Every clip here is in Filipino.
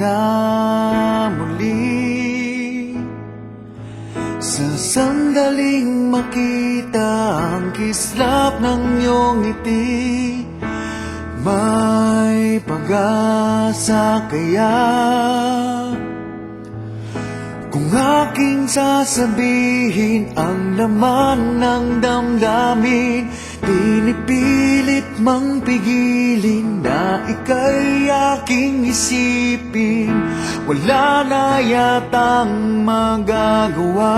na muli, sa sandaling makita ang kislap ng iyong ngiti. May pag-asa kaya kung aking sasabihin ang laman ng damdamin? Pinipilit mang pigilin na ika'y aking isipin. Wala na yatang magagawa.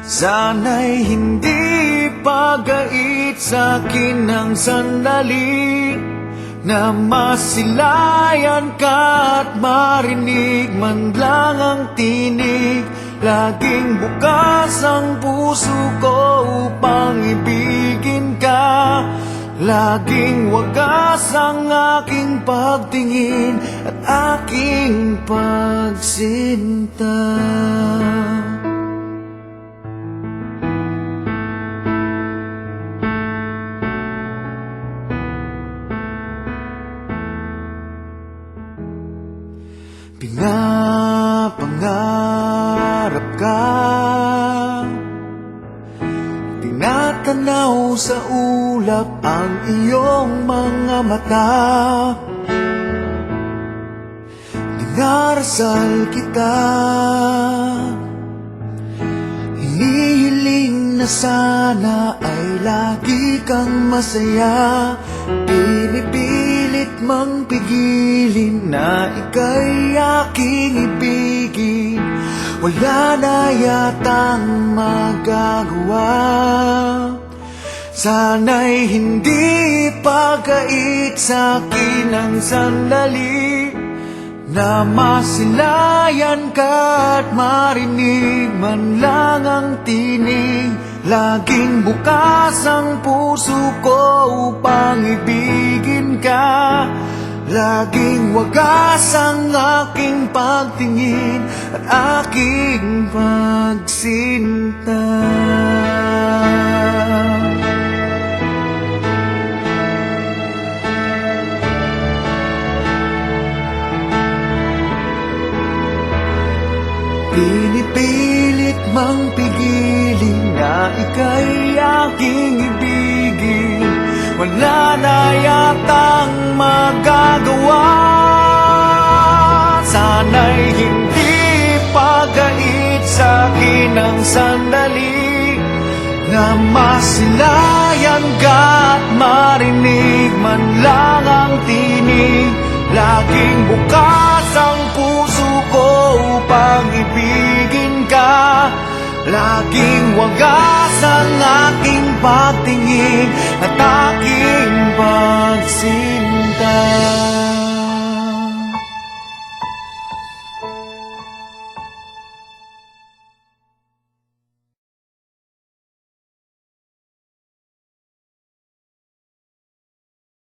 Sana'y hindi pagait sa'kin ng sandali na masilayan ka at marinig man lang ang tinig. Laging bukas ang puso ko upang ibigin ka. Laging wagas ang aking pagtingin at aking pagsinta. Pinapangarap ka, tinatanaw sa ulap ang iyong mga mata. Dinarasal kita, hinihiling na sana ay lagi kang masaya. Pinipilit mang pigilin na ika'y aking ibigin. Wala na yatang magagawa. Sana'y hindi pagait sa'kin ang sandali na masilayan ka at marinig man lang ang tinig. Laging bukas ang puso ko upang ibigin ka. Laging wagas ang aking pagtingin at aking pagsinta. Pinipilit mang pigilin na ika'y aking ibigin. Wala na yatang magagawa. Sana'y hindi pagait sa'kin ang sandali na masilayan ka at marinig man lang ang tinig. Laging bukas ang puso ko upang ibigin ka. Laging wagas ang aking pagtingin at aking pagsinta.